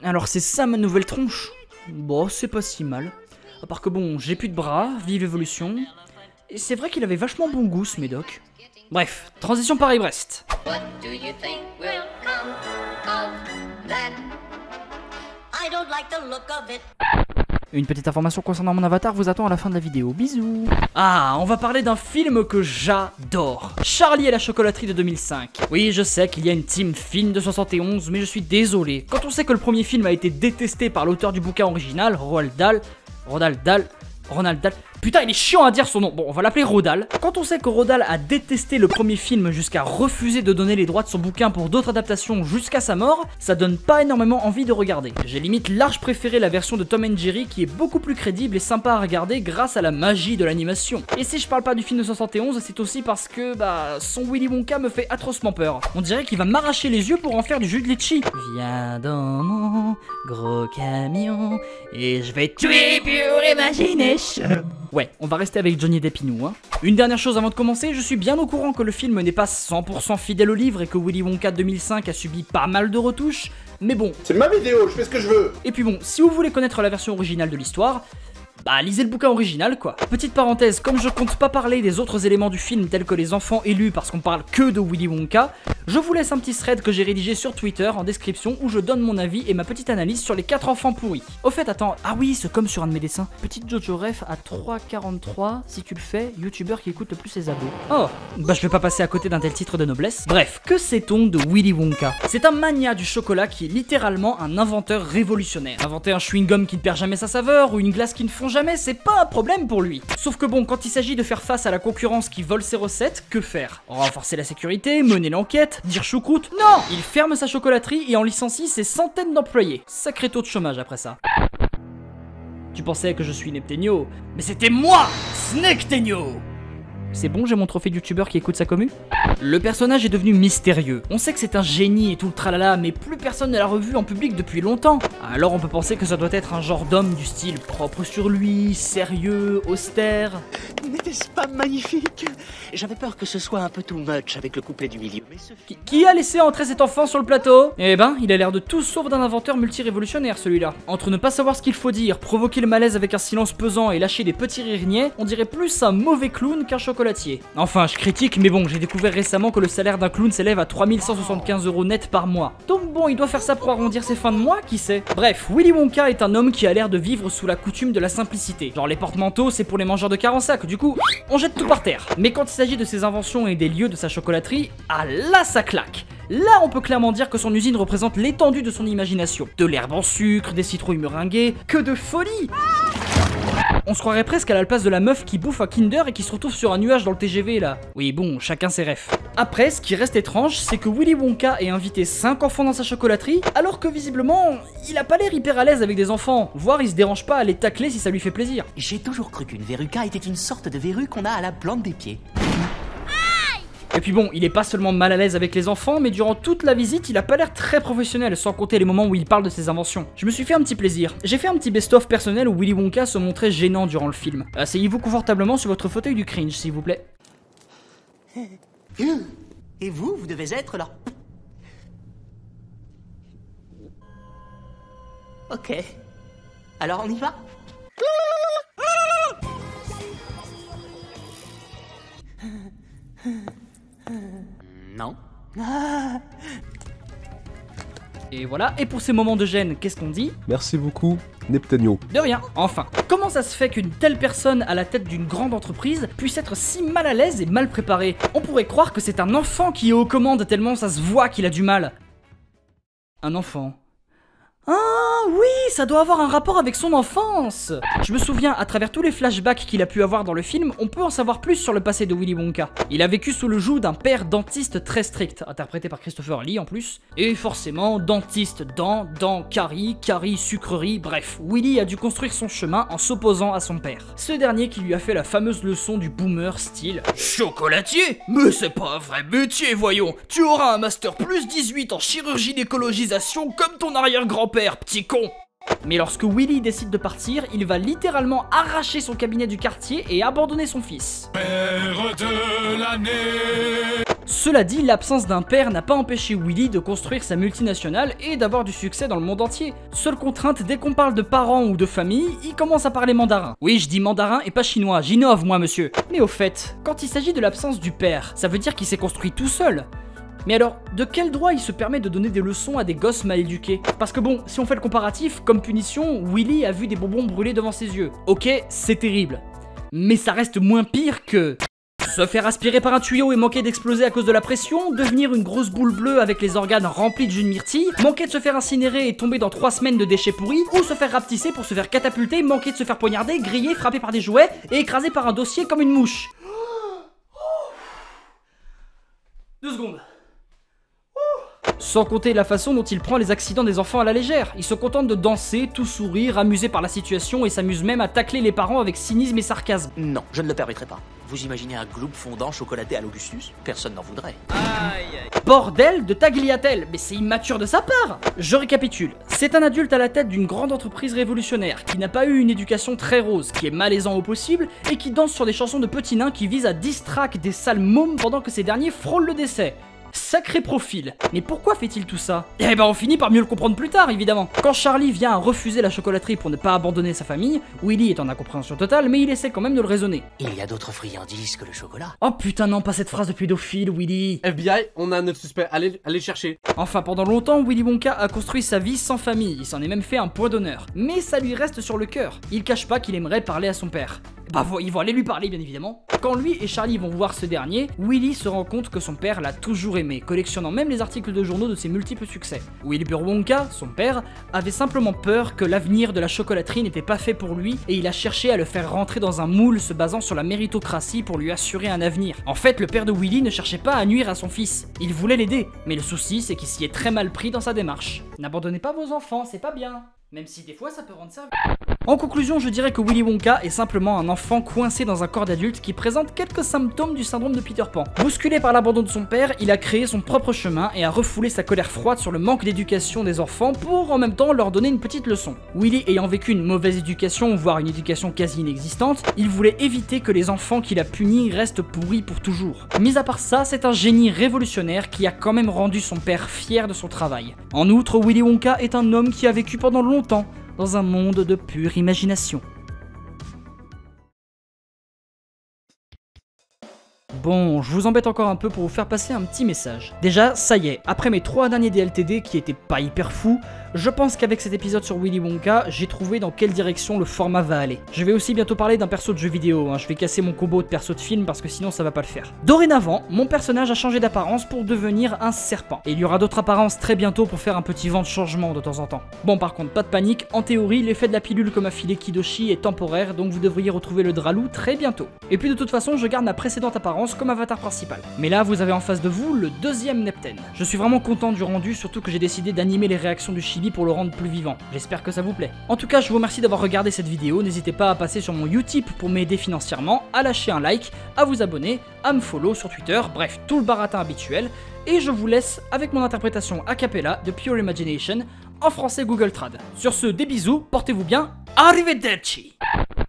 Alors c'est ça ma nouvelle tronche? Bon, c'est pas si mal. À part que bon, j'ai plus de bras, vive évolution. Et c'est vrai qu'il avait vachement bon goût ce médoc. Bref, transition Paris-Brest. Une petite information concernant mon avatar vous attend à la fin de la vidéo. Bisous. Ah, on va parler d'un film que j'adore. Charlie et la chocolaterie de 2005. Oui, je sais qu'il y a une team film de 71, mais je suis désolé. Quand on sait que le premier film a été détesté par l'auteur du bouquin original, Roald Dahl. Putain, il est chiant à dire son nom. Bon, on va l'appeler Rodal. Quand on sait que Rodal a détesté le premier film jusqu'à refuser de donner les droits de son bouquin pour d'autres adaptations jusqu'à sa mort, ça donne pas énormément envie de regarder. J'ai limite large préféré la version de Tom and Jerry qui est beaucoup plus crédible et sympa à regarder grâce à la magie de l'animation. Et si je parle pas du film de 71, c'est aussi parce que, son Willy Wonka me fait atrocement peur. On dirait qu'il va m'arracher les yeux pour en faire du jus de litchi. Viens dans mon gros camion et je vais tuer pure imagination. Ouais, on va rester avec Johnny Depp nous, hein. Une dernière chose avant de commencer, je suis bien au courant que le film n'est pas 100% fidèle au livre et que Willy Wonka 2005 a subi pas mal de retouches, mais bon. C'est ma vidéo, je fais ce que je veux. Et puis bon, si vous voulez connaître la version originale de l'histoire, lisez le bouquin original quoi. Petite parenthèse, comme je compte pas parler des autres éléments du film tels que les enfants élus parce qu'on parle que de Willy Wonka, je vous laisse un petit thread que j'ai rédigé sur Twitter en description où je donne mon avis et ma petite analyse sur les 4 enfants pourris. Au fait, attends, ah oui, c'est comme sur un de mes dessins. Petite Jojo Ref à 3,43, si tu le fais, youtubeur qui écoute le plus ses abos. Oh, je vais pas passer à côté d'un tel titre de noblesse. Bref, que sait-on de Willy Wonka? C'est un magnat du chocolat qui est littéralement un inventeur révolutionnaire. Inventer un chewing-gum qui ne perd jamais sa saveur ou une glace qui ne fond jamais, c'est pas un problème pour lui. Sauf que bon, quand il s'agit de faire face à la concurrence qui vole ses recettes, que faire? Renforcer la sécurité, mener l'enquête, dire choucroute? Non! Il ferme sa chocolaterie et en licencie ses centaines d'employés. Sacré taux de chômage après ça. Tu pensais que je suis Neptenio, mais c'était moi, Snectenio! C'est bon, j'ai mon trophée de youtubeur qui écoute sa commu? Le personnage est devenu mystérieux. On sait que c'est un génie et tout le tralala, mais plus personne ne l'a revu en public depuis longtemps. Alors on peut penser que ça doit être un genre d'homme du style propre sur lui, sérieux, austère. N'était-ce pas magnifique? J'avais peur que ce soit un peu too much avec le couplet du milieu, mais Qui a laissé entrer cet enfant sur le plateau? Eh ben, il a l'air de tout sauf d'un inventeur multirévolutionnaire celui-là. Entre ne pas savoir ce qu'il faut dire, provoquer le malaise avec un silence pesant et lâcher des petits rires niais, on dirait plus un mauvais clown qu'un chocolatier. Enfin, je critique, mais bon, j'ai découvert récemment que le salaire d'un clown s'élève à 3175 € net par mois. Donc bon, il doit faire ça pour arrondir ses fins de mois, qui sait? Bref, Willy Wonka est un homme qui a l'air de vivre sous la coutume de la simplicité. Genre les porte-manteaux, c'est pour les mangeurs de carensac, du coup, on jette tout par terre. Mais quand il s'agit de ses inventions et des lieux de sa chocolaterie, ah là ça claque. Là, on peut clairement dire que son usine représente l'étendue de son imagination. De l'herbe en sucre, des citrouilles meringuées, que de folie! On se croirait presque à la place de la meuf qui bouffe un Kinder et qui se retrouve sur un nuage dans le TGV là. Oui bon, chacun ses refs. Après, ce qui reste étrange, c'est que Willy Wonka ait invité 5 enfants dans sa chocolaterie, alors que visiblement, il a pas l'air hyper à l'aise avec des enfants. Voire il se dérange pas à les tacler si ça lui fait plaisir. j'ai toujours cru qu'une verruca était une sorte de verrue qu'on a à la plante des pieds. Et puis bon, il est pas seulement mal à l'aise avec les enfants, mais durant toute la visite, il a pas l'air très professionnel, sans compter les moments où il parle de ses inventions. Je me suis fait un petit plaisir. J'ai fait un petit best-of personnel où Willy Wonka se montrait gênant durant le film. Asseyez-vous confortablement sur votre fauteuil du cringe, s'il vous plaît. Et vous devez être là. Ok. Alors on y va? Non. Et voilà, et pour ces moments de gêne, qu'est-ce qu'on dit? Merci beaucoup, Neptenio. De rien. Enfin, comment ça se fait qu'une telle personne à la tête d'une grande entreprise puisse être si mal à l'aise et mal préparée? On pourrait croire que c'est un enfant qui est aux commandes tellement ça se voit qu'il a du mal. Un enfant. Ah, oui, ça doit avoir un rapport avec son enfance. Je me souviens, à travers tous les flashbacks qu'il a pu avoir dans le film, on peut en savoir plus sur le passé de Willy Wonka. Il a vécu sous le joug d'un père dentiste très strict, interprété par Christopher Lee en plus. Et forcément, dentiste dent, carie, sucrerie, bref. Willy a dû construire son chemin en s'opposant à son père. Ce dernier qui lui a fait la fameuse leçon du boomer style chocolatier? Mais c'est pas un vrai métier, voyons. Tu auras un master plus 18 en chirurgie d'écologisation comme ton arrière-grand-père, petit con. Mais lorsque Willy décide de partir, il va littéralement arracher son cabinet du quartier et abandonner son fils. Père de l'année. Cela dit, l'absence d'un père n'a pas empêché Willy de construire sa multinationale et d'avoir du succès dans le monde entier. Seule contrainte, dès qu'on parle de parents ou de famille, il commence à parler mandarin. Oui, je dis mandarin et pas chinois, j'innove moi monsieur. Mais au fait, quand il s'agit de l'absence du père, ça veut dire qu'il s'est construit tout seul. Mais alors, de quel droit il se permet de donner des leçons à des gosses mal éduqués? Parce que bon, si on fait le comparatif, comme punition, Willy a vu des bonbons brûler devant ses yeux. Ok, c'est terrible. Mais ça reste moins pire que... se faire aspirer par un tuyau et manquer d'exploser à cause de la pression, devenir une grosse boule bleue avec les organes remplis de jus de myrtille, manquer de se faire incinérer et tomber dans 3 semaines de déchets pourris, ou se faire rapetisser pour se faire catapulter, manquer de se faire poignarder, griller, frapper par des jouets et écraser par un dossier comme une mouche. 2 secondes. Sans compter la façon dont il prend les accidents des enfants à la légère. Il se contente de danser, tout sourire, amusé par la situation et s'amuse même à tacler les parents avec cynisme et sarcasme. Non, je ne le permettrai pas. Vous imaginez un gloop fondant chocolaté à l'Augustus? Personne n'en voudrait. Bordel de tagliatelle, mais c'est immature de sa part. Je récapitule. C'est un adulte à la tête d'une grande entreprise révolutionnaire qui n'a pas eu une éducation très rose, qui est malaisant au possible et qui danse sur des chansons de petits nains qui visent à distraquer des sales mômes pendant que ces derniers frôlent le décès. Sacré profil. Mais pourquoi fait-il tout ça? Eh ben on finit par mieux le comprendre plus tard évidemment. Quand Charlie vient à refuser la chocolaterie pour ne pas abandonner sa famille, Willy est en incompréhension totale mais il essaie quand même de le raisonner. Il y a d'autres friandises que le chocolat. Oh putain non, pas cette phrase de pédophile Willy. FBI, on a notre suspect, allez chercher. Enfin pendant longtemps, Willy Wonka a construit sa vie sans famille, il s'en est même fait un point d'honneur. Mais ça lui reste sur le cœur. Il cache pas qu'il aimerait parler à son père. Bah ils vont aller lui parler bien évidemment. Quand lui et Charlie vont voir ce dernier, Willy se rend compte que son père l'a toujours aimé, collectionnant même les articles de journaux de ses multiples succès. Willy Wonka, son père, avait simplement peur que l'avenir de la chocolaterie n'était pas fait pour lui et il a cherché à le faire rentrer dans un moule se basant sur la méritocratie pour lui assurer un avenir. En fait, le père de Willy ne cherchait pas à nuire à son fils, il voulait l'aider, mais le souci c'est qu'il s'y est très mal pris dans sa démarche. N'abandonnez pas vos enfants, c'est pas bien. Même si des fois ça peut rendre service. En conclusion, je dirais que Willy Wonka est simplement un enfant coincé dans un corps d'adulte qui présente quelques symptômes du syndrome de Peter Pan. Bousculé par l'abandon de son père, il a créé son propre chemin et a refoulé sa colère froide sur le manque d'éducation des enfants pour en même temps leur donner une petite leçon. Willy ayant vécu une mauvaise éducation, voire une éducation quasi inexistante, il voulait éviter que les enfants qu'il a punis restent pourris pour toujours. Mis à part ça, c'est un génie révolutionnaire qui a quand même rendu son père fier de son travail. En outre, Willy Wonka est un homme qui a vécu pendant longtemps dans un monde de pure imagination. Bon, je vous embête encore un peu pour vous faire passer un petit message. Déjà, ça y est, après mes 3 derniers DLTD qui étaient pas hyper fous, je pense qu'avec cet épisode sur Willy Wonka, j'ai trouvé dans quelle direction le format va aller. Je vais aussi bientôt parler d'un perso de jeu vidéo, je vais casser mon combo de perso de film parce que sinon ça va pas le faire. Dorénavant, mon personnage a changé d'apparence pour devenir un serpent. Et il y aura d'autres apparences très bientôt pour faire un petit vent de changement de temps en temps. Bon par contre, pas de panique, en théorie, l'effet de la pilule comme a filé Kidoshi est temporaire, donc vous devriez retrouver le Dralou très bientôt. Et puis de toute façon, je garde ma précédente apparence comme avatar principal. Mais là, vous avez en face de vous le 2e Neptune. Je suis vraiment content du rendu, surtout que j'ai décidé d'animer les réactions du chibi pour le rendre plus vivant. J'espère que ça vous plaît. En tout cas, je vous remercie d'avoir regardé cette vidéo. N'hésitez pas à passer sur mon Utip pour m'aider financièrement, à lâcher un like, à vous abonner, à me follow sur Twitter, bref, tout le baratin habituel. Et je vous laisse avec mon interprétation a cappella de Pure Imagination en français Google Trad. Sur ce, des bisous, portez-vous bien, arrivederci.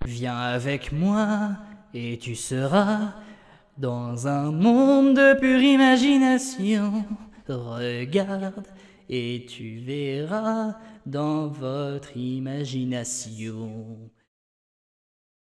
Viens avec moi et tu seras dans un monde de pure imagination. Regarde et tu verras dans votre imagination.